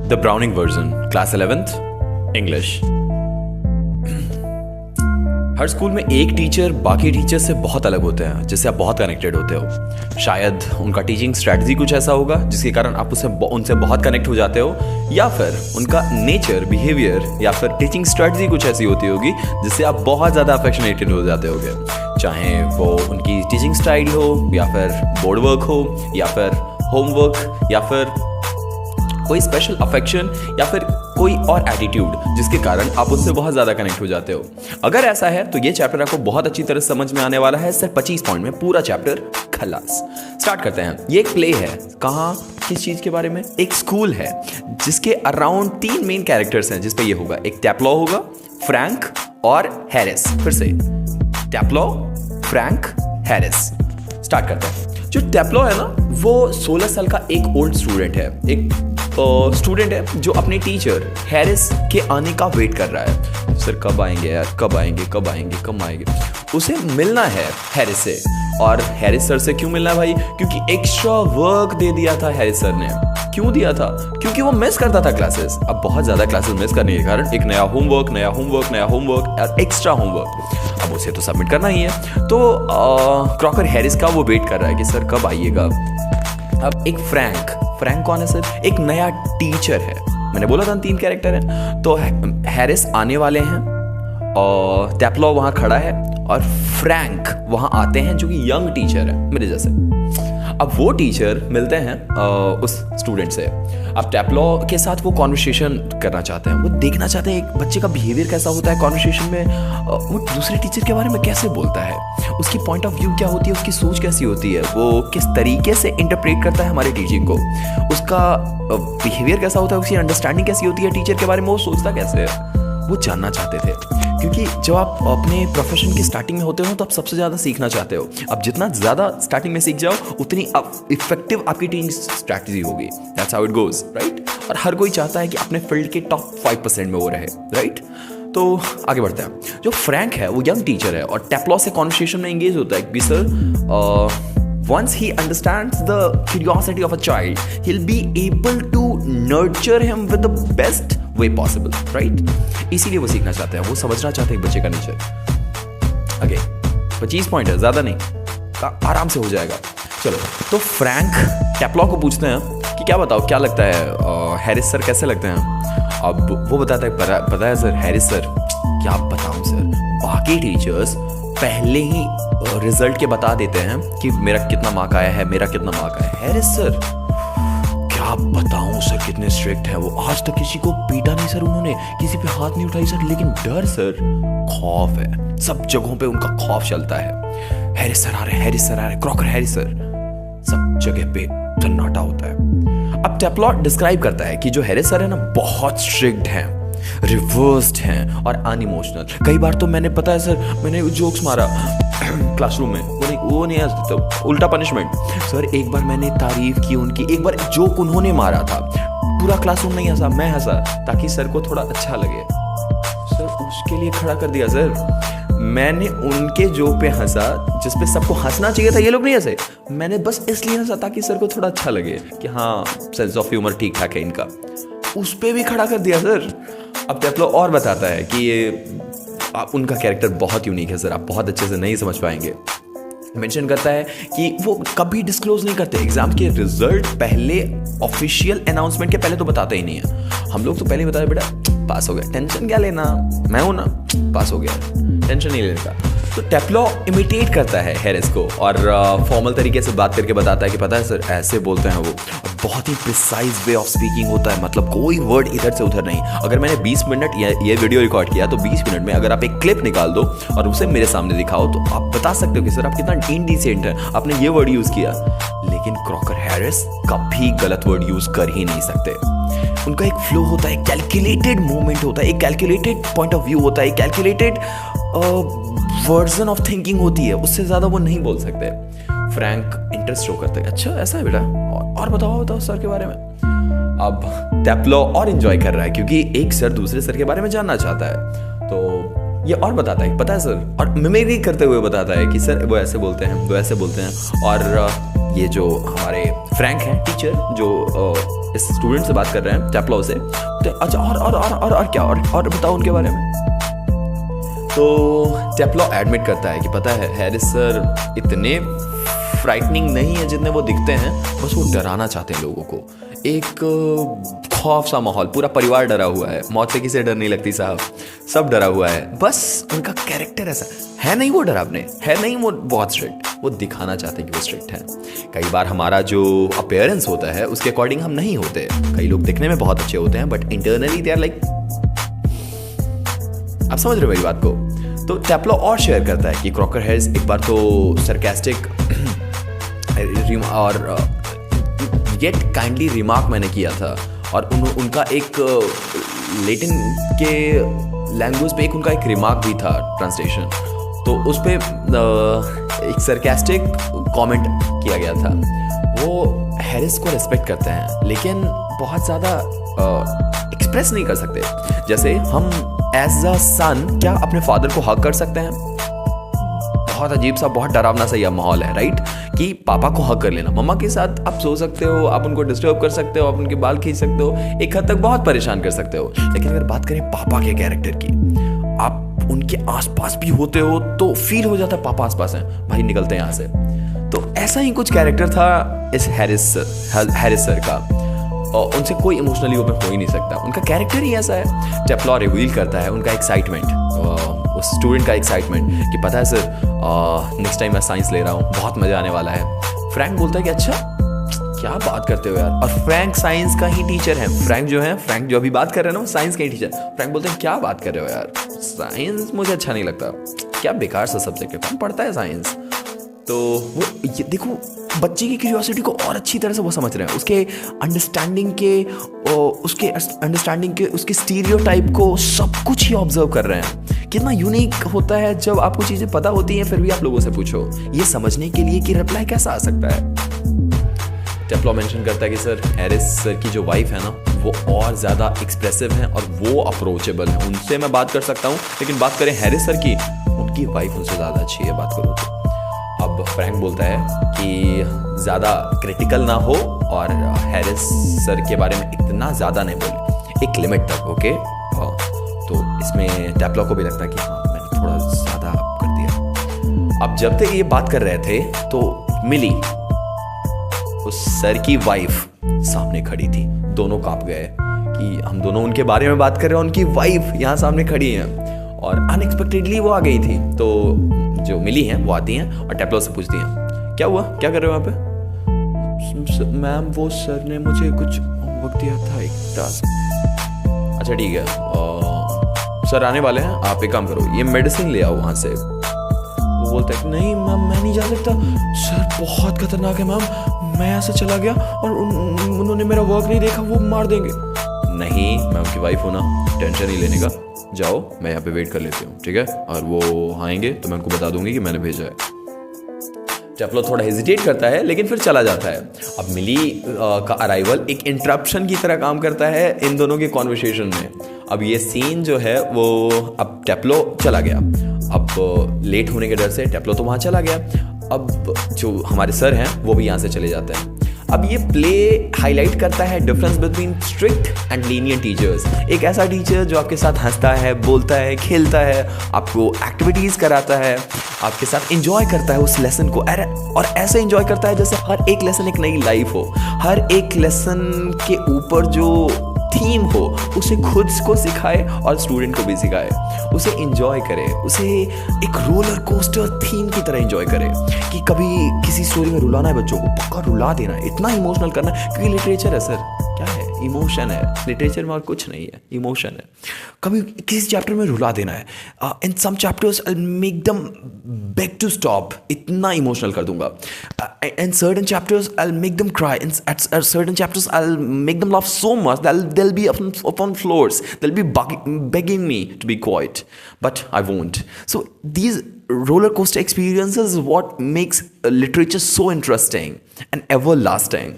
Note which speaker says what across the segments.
Speaker 1: The browning version, class 11th English. Her school में एक teacher बाकी टीचर से बहुत अलग होते हैं, जिससे आप बहुत कनेक्टेड होते हो। शायद उनका टीचिंग स्ट्रैटेजी कुछ ऐसा होगा जिसके कारण आप उनसे बहुत कनेक्ट हो जाते हो, या फिर उनका नेचर, बिहेवियर या फिर टीचिंग स्ट्रैटेजी कुछ ऐसी होती होगी जिससे आप बहुत ज़्यादा अफेक्शनेटेड हो जाते होगे। चाहे वो उनकी टीचिंग स्टाइल हो, या फिर बोर्ड वर्क हो, या फिर होमवर्क, या फिर कोई स्पेशल अफेक्शन, या फिर कोई और एटीट्यूड जिसके कारण आप उससे बहुत ज़्यादा कनेक्ट हो जाते हो। अगर ऐसा है तो ये चैप्टर आपको बहुत अच्छी तरह समझ में आने वाला है। सिर्फ 25 पॉइंट में पूरा चैप्टर खलास। स्टार्ट करते हैं। ये एक प्ले है। कहाँ, किस चीज़ के बारे में? एक स्कूल है जिसके अराउंड 3 मेन कैरेक्टर्स हैं जिस पे ये होगा। एक टैप्लॉ होगा, फ्रैंक और हैरिस। फिर से टैप्लॉ, फ्रैंक, हैरिस। स्टार्ट करते हैं। जो टैप्लॉ है ना, वो 16 साल का एक ओल्ड स्टूडेंट है। एक स्टूडेंट है जो अपने टीचर हैरिस के आने का वेट कर रहा है। सर कब आएंगे यार, कब आएंगे, कब आएंगे, कब आएंगे। उसे मिलना है हैरिस से। और हैरिस सर से क्यों मिलना है भाई? क्योंकि एक्स्ट्रा वर्क दे दिया था हैरिस सर ने। क्यों दिया था? क्योंकि वो मिस करता था क्लासेस। अब बहुत ज़्यादा क्लासेस मिस करने के कारण एक नया होमवर्क, नया होमवर्क, नया होमवर्क और एक्स्ट्रा होमवर्क। अब उसे तो सबमिट करना ही है। तो क्रॉकर हैरिस का वो वेट कर रहा है कि सर कब आइएगा। अब एक फ्रैंक कौन है सर? एक नया टीचर है। मैंने बोला था 3 कैरेक्टर हैं। तो हैरिस आने वाले हैं और टैप्लॉ वहाँ खड़ा है और फ्रैंक वहाँ आते हैं जो कि यंग टीचर है मेरे जैसे। अब वो टीचर मिलते हैं उस स्टूडेंट से। अब टैप्लॉ के साथ वो कॉन्वर्सेशन करना चाहते हैं। वो देखना चाहते हैं एक बच्चे का बिहेवियर कैसा होता है कॉन्वर्सेशन में, वो दूसरे टीचर के बारे में कैसे बोलता है, उसकी पॉइंट ऑफ व्यू क्या होती है, उसकी सोच कैसी होती है, वो किस तरीके से इंटरप्रेट करता है हमारी टीचिंग को, उसका बिहेवियर कैसा होता है, उसकी अंडरस्टैंडिंग कैसी होती है टीचर के बारे में, वो सोचता कैसे है, वो जानना चाहते थे। क्योंकि जब आप अपने प्रोफेशन की स्टार्टिंग में होते हो तो आप सबसे ज़्यादा सीखना चाहते हो। अब जितना ज़्यादा स्टार्टिंग में सीख जाओ उतनी इफेक्टिव आपकी टीचिंग स्ट्रैटेजी होगी। That's how it goes, right. और हर कोई चाहता है कि अपने फील्ड के टॉप 5% में वो रहे, राइट। तो आगे बढ़ते हैं। जो फ्रैंक है वो यंग टीचर है और टैप्लॉ से कॉन्वर्सेशन में एंगेज होता है कि sir once he understands the curiosity of a child, he'll be able to nurture him with the best way possible, right? इसीलिए वो सीखना चाहते हैं, वो समझना चाहते हैं एक बच्चे का नेचर। आगे 25 पॉइंट है, ज़्यादा नहीं, आराम से हो जाएगा। चलो, तो फ्रैंक टैप्लॉ को पूछते हैं कि क्या बताओ, क्या लगता है हैरिस सर कैसे लगते हैं? अब वो बताता है पता है सर, हैरिस सर क्या बताऊँ सर, बाकी टीचर्स पहले ही रिजल्ट के बता देते हैं कि मेरा कितना मार्क आया है, मेरा कितना मार्क आया है। हैरिस सर क्या बताऊं सर, कितने स्ट्रिक्ट है वो। आज तक किसी को पीटा नहीं सर उन्होंने, किसी पे हाथ नहीं उठाई सर, लेकिन डर सर, खौफ है, सब जगहों पे उनका खौफ चलता है। हैरिस सर आ रहे, हैरिस सर आ रहे, क्रॉकर हैरिस सर, सब जगह पे सन्नाटा होता है। अब टैप्लॉ डिस्क्राइब करता है कि जो हैरिस सर है ना, बहुत स्ट्रिक्ट हैं, रिवर्स्ड हैं और अनइमोशनल। कई बार तो मैंने, पता है सर, मैंने जोक्स मारा क्लासरूम में, वो नहीं हंसते तो उल्टा पनिशमेंट। सर एक बार मैंने तारीफ की उनकी, एक बार जोक उन्होंने मारा था, पूरा क्लासरूम नहीं हंसा, मैं हंसा ताकि सर को थोड़ा अच्छा लगे। सर उसके लिए खड़ा कर दिया सर। मैंने उनके जोक पे हंसा जिस पे सबको हंसना चाहिए था, ये लोग नहीं हंसे, मैंने बस इसलिए हंसा ताकि सर को थोड़ा अच्छा लगे कि हाँ सेंस ऑफ ह्यूमर ठीक ठाक है इनका। उस पे भी खड़ा कर दिया सर। अब टैप्लॉ और बताता है कि ये उनका कैरेक्टर बहुत यूनिक है सर, आप बहुत अच्छे से नहीं समझ पाएंगे। मेंशन करता है कि वो कभी डिस्क्लोज नहीं करते एग्जाम के रिजल्ट, पहले ऑफिशियल अनाउंसमेंट के पहले तो बताते ही नहीं है। हम लोग तो पहले ही बताते बेटा पास हो गया, टेंशन क्या लेना, मैं हूं ना, पास हो गया, टेंशन नहीं लेने का। तो टैप्लॉ इमिटेट करता है हैरिस को और फॉर्मल तरीके से बात करके बताता है कि पता है सर ऐसे बोलते हैं वो, बहुत ही प्रिसाइज वे ऑफ स्पीकिंग होता है, मतलब कोई वर्ड इधर से उधर नहीं। अगर मैंने 20 मिनट ये वीडियो रिकॉर्ड किया तो 20 मिनट में अगर आप एक क्लिप निकाल दो और उसे मेरे सामने दिखाओ तो आप बता सकते हो कि सर आप कितना इनडिसेंट है, आपने ये वर्ड यूज किया। लेकिन क्रॉकर हैरिस कभी गलत वर्ड यूज कर ही नहीं सकते। उनका एक फ्लो होता है, कैलकुलेटेड मूवमेंट होता है, एक कैलकुलेटेड पॉइंट ऑफ व्यू होता है, एक कैलकुलेटेड वर्जन ऑफ थिंकिंग होती है, उससे ज्यादा वो नहीं बोल सकते। फ्रैंक इंटरेस्ट शो करता है, अच्छा ऐसा है बेटा, और बताओ सर के बारे में। अब टैप्लॉ और एंजॉय कर रहा है क्योंकि एक सर दूसरे सर के बारे में जानना चाहता है। तो ये और बताता है, पता है सर, और मिमिक्री करते हुए बताता है कि सर वो ऐसे बोलते हैं, वो ऐसे बोलते हैं। और ये जो हमारे फ्रैंक हैं टीचर जो इस स्टूडेंट से बात कर रहे हैं टेप्लो से, तो अच्छा और क्या और बताओ उनके बारे में। तो टेप्लो एडमिट करता है कि पता है हैरिस सर इतने फ्राइटनिंग नहीं है जितने वो दिखते हैं, बस वो डराना चाहते हैं लोगों को। एक खौफ सा माहौल, पूरा परिवार डरा हुआ है, मौत से किसे डर नहीं लगती साहब, सब डरा हुआ है। बस उनका कैरेक्टर ऐसा है, नहीं वो डरावने, है नहीं वो बहुत स्ट्रिक्ट, वो दिखाना चाहते हैं कि वो स्ट्रिक्ट है। कई बार हमारा जो अपीयरेंस होता है उसके अकॉर्डिंग हम नहीं होते। कई लोग दिखने में बहुत अच्छे होते हैं but internally they are like, आप समझ रहे हो मेरी बात को। तो टेप्लो और शेयर करता है कि क्रॉकर हैरिस एक बार तो सरकास्टिक और येट काइंडली रिमार्क मैंने किया था, और उनका एक लेटिन के लैंग्वेज पे उनका एक रिमार्क भी था ट्रांसलेशन, तो उस पर एक सरकास्टिक कमेंट किया गया था। वो हैरिस को रिस्पेक्ट करते हैं लेकिन बहुत ज़्यादा एक्सप्रेस नहीं कर सकते। जैसे हम एज अ सन क्या अपने फादर को हक कर सकते हैं? बहुत अजीब सा, बहुत डरावना सा यह माहौल है, राइट, कि पापा को हक कर लेना। मम्मा के साथ आप सो सकते हो, आप उनको डिस्टर्ब कर सकते हो, आप उनके बाल खींच सकते हो, एक हद तक बहुत परेशान कर सकते हो। लेकिन अगर बात करें पापा के कैरेक्टर की, आप उनके आसपास भी होते हो तो फील हो जाता है पापा आसपास हैं, भाई निकलते हैं यहाँ से। तो ऐसा ही कुछ कैरेक्टर था इस हैरिस सर का, और उनसे कोई इमोशनली ओपन हो ही नहीं सकता, उनका कैरेक्टर ही ऐसा है। टेप्लो रिवील करता है उनका एक्साइटमेंट, उस स्टूडेंट का एक्साइटमेंट कि पता है सर नेक्स्ट टाइम मैं साइंस ले रहा हूँ, बहुत मजा आने वाला है। फ्रैंक बोलता है कि अच्छा क्या बात करते हो यार, और फ्रैंक साइंस का ही टीचर है। फ्रैंक जो अभी बात कर रहे हैं ना वो साइंस का ही टीचर। फ्रैंक बोलते हैं क्या बात कर रहे हो यार, साइंस मुझे अच्छा नहीं लगता, क्या बेकार सा सब्जेक्ट है, कौन पढ़ता है साइंस। तो वो ये देखो बच्चे की क्यूरियोसिटी को और अच्छी तरह से वो समझ रहे हैं, उसके अंडरस्टैंडिंग के उसके स्टीरियोटाइप को सब कुछ ही ऑब्जर्व कर रहे हैं। कितना यूनिक होता है जब आपको चीज़ें पता होती हैं फिर भी आप लोगों से पूछो ये समझने के लिए कि रिप्लाई कैसा आ सकता है। टेप्लो मेंशन करता है कि सर हैरिस सर की जो वाइफ है ना वो और ज़्यादा एक्सप्रेसिव हैं और वो अप्रोचेबल है, उनसे मैं बात कर सकता हूँ, लेकिन बात करें हैरिस सर की, उनकी वाइफ उनसे ज़्यादा अच्छी है बात करो तो। अब फ्रैंक बोलता है कि ज़्यादा क्रिटिकल ना हो और हैरिस सर के बारे में इतना ज़्यादा नहीं बोले, एक लिमिट तक, ओके। तो इसमें टेप्लो को भी लगता है कि हाँ मैंने थोड़ा ज़्यादा कर दिया। अब जब तक ये बात कर रहे थे तो मिली, उस सर की वाइफ सामने खड़ी थी। दोनों कांप गए कि हम दोनों उनके बारे में बात कर रहे हैं, उनकी वाइफ यहाँ सामने खड़ी है, और अनएक्सपेक्टेडली वो आ गई थी। तो जो मिली हैं वो आती हैं और टेप्लो से पूछती हैं क्या हुआ, क्या कर रहे हो वहाँ पे। मैम वो सर ने मुझे कुछ होमवर्क दिया था, एक टास्क। अच्छा ठीक है, सर आने वाले हैं, आप एक काम करो ये मेडिसिन ले आओ वहाँ से। वो बोलता है नहीं मैम मैं नहीं जा सकता, सर बहुत खतरनाक है मैम, मैं यहाँ से चला गया और उन्होंने मेरा वर्क नहीं देखा, वो मार देंगे। नहीं मैं उनकी वाइफ हूँ ना, टेंशन नहीं लेने का, जाओ मैं यहाँ पे वेट कर लेती हूँ, ठीक है, और वो आएंगे तो मैं उनको बता दूंगी कि मैंने भेजा है। टेप्लो थोड़ा हेजिटेट करता है लेकिन फिर चला जाता है। अब मिली का अराइवल एक इंटरप्शन की तरह काम करता है इन दोनों के कॉन्वर्सेशन में। अब ये सीन जो है वो, अब टेप्लो चला गया, अब लेट होने के डर से टेप्लो तो वहाँ चला गया। अब जो हमारे सर हैं वो भी यहाँ से चले जाते हैं। अब ये प्ले हाईलाइट करता है difference between strict and lenient teachers. एक ऐसा टीचर जो आपके साथ हंसता है, बोलता है, खेलता है, आपको एक्टिविटीज़ कराता है, आपके साथ एंजॉय करता है उस लेसन को, और ऐसे एंजॉय करता है जैसे हर एक लेसन एक नई लाइफ हो, हर एक लेसन के ऊपर जो थीम हो उसे खुद को सिखाए और स्टूडेंट को भी सिखाए, उसे एंजॉय करे, उसे एक रोलर कोस्टर थीम की तरह एंजॉय करे कि कभी किसी स्टोरी में रुलाना है बच्चों को, पक्का रुला देना है, इतना इमोशनल करना है, क्योंकि लिटरेचर है सर, क्या है, इमोशन है, लिटरेचर में और कुछ नहीं है, इमोशन है। कभी किसी चैप्टर में रुला देना है, in some chapters I make them beg to stop, इतना इमोशनल कर दूंगा, in certain chapters I make them cry, in certain chapters I make them laugh so much they'll be up on floors, they'll be begging me to be quiet, but I won't. So these roller coaster experiences is what makes literature so interesting and everlasting.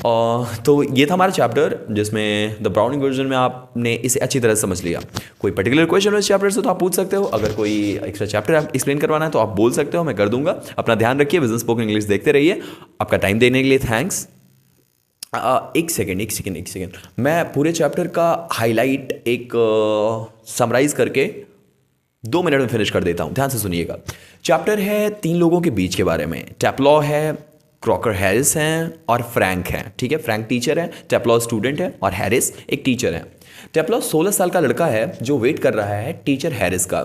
Speaker 1: तो ये था हमारा chapter जिसमें the browning version में आपने इसे अच्छी तरह से समझ लिया। कोई पर्टिकुलर क्वेश्चन इस चैप्टर से तो आप पूछ सकते हो, अगर कोई एक्स्ट्रा चैप्टर आप एक्सप्लेन करवाना है तो आप बोल सकते हो, मैं कर दूंगा। अपना ध्यान रखिए, बिजनेस स्पोकन इंग्लिश देखते रहिए। आपका टाइम देने के लिए थैंक्स। एक सेकेंड, मैं पूरे चैप्टर का हाईलाइट एक समराइज करके 2 मिनट में फिनिश कर देता हूँ, ध्यान से सुनिएगा। चैप्टर है 3 लोगों के बीच के बारे में। टेप्लॉ है, क्रॉकर हैरिस हैं और फ्रैंक हैं, ठीक है। फ्रैंक टीचर है, टेप्लॉ स्टूडेंट है और हैरिस एक टीचर है। टेप्लॉ 16 साल का लड़का है जो वेट कर रहा है टीचर हैरिस का।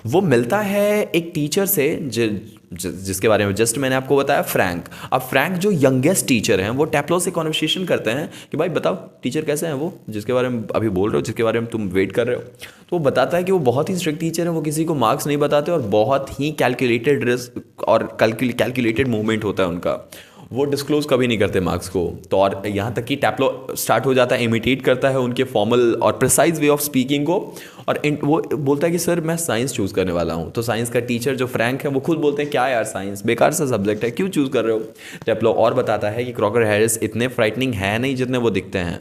Speaker 1: वो मिलता है एक टीचर से जिसके बारे में जस्ट मैंने आपको बताया, फ्रैंक। अब फ्रैंक जो यंगेस्ट टीचर हैं वो टेप्लॉ से कॉन्वर्सेशन करते हैं कि भाई बताओ टीचर कैसे हैं वो जिसके बारे में अभी बोल रहे हो, जिसके बारे में तुम वेट कर रहे हो। तो वो बताता है कि वो बहुत ही स्ट्रिक्ट टीचर हैं, वो किसी को मार्क्स नहीं बताते और बहुत ही कैलकुलेटेड रिस्क और कैलकुलेटेड मूवमेंट होता है उनका। वो डिस्क्लोज कभी नहीं करते मार्क्स को। तो और यहाँ तक कि टेप्लॉ स्टार्ट हो जाता है, इमिटेट करता है उनके फॉर्मल और प्रिसाइज वे ऑफ स्पीकिंग को। और वो बोलता है कि सर मैं साइंस चूज़ करने वाला हूँ। तो साइंस का टीचर जो फ्रैंक है वो खुद बोलते हैं क्या यार साइंस बेकार सा सब्जेक्ट है, क्यों चूज़ कर रहे हो। टेप्लॉ और बताता है कि क्रॉकर हैरिस इतने फ्राइटनिंग है नहीं जितने वो दिखते हैं,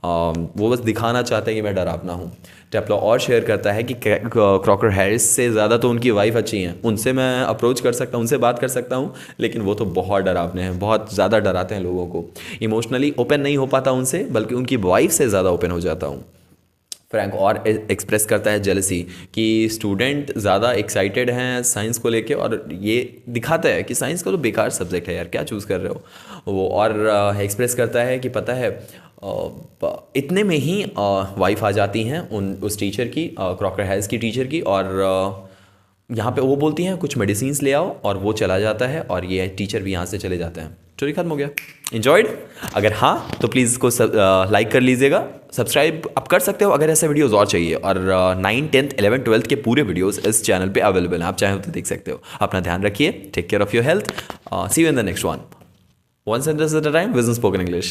Speaker 1: वो बस दिखाना चाहते हैं कि मैं डरावना हूँ। टेप्लॉ और शेयर करता है कि क्रॉकर हैरिस से ज़्यादा तो उनकी वाइफ अच्छी हैं, उनसे मैं अप्रोच कर सकता हूँ, उनसे बात कर सकता हूँ, लेकिन वो तो बहुत डरावने हैं, बहुत ज़्यादा डराते हैं लोगों को। इमोशनली ओपन नहीं हो पाता उनसे, बल्कि उनकी वाइफ से ज़्यादा ओपन हो जाता हूँ। फ्रैंक और एक्सप्रेस करता है जेलसी कि स्टूडेंट ज़्यादा एक्साइटेड हैं साइंस को लेके, और ये दिखाता है कि साइंस का तो बेकार सब्जेक्ट है यार, क्या चूज़ कर रहे हो। वो और एक्सप्रेस करता है कि पता है इतने में ही वाइफ आ जाती हैं उस टीचर की, क्रॉकर हैरिस की टीचर की, और यहाँ पे वो बोलती हैं कुछ मेडिसिन्स ले आओ, और वो चला जाता है और ये टीचर भी यहाँ से चले जाते हैं। स्टोरी खत्म हो गया। इन्जॉयड? अगर हाँ तो प्लीज़ इसको लाइक कर लीजिएगा, सब्सक्राइब आप कर सकते हो अगर ऐसे वीडियोस और चाहिए। और 9, 10, 11, 12 के पूरे वीडियोस इस चैनल पे अवेलेबल हैं, आप चाहें तो देख सकते हो। अपना ध्यान रखिए, take care of your health, see you in the next one. One sentence at a time, Business Spoken English.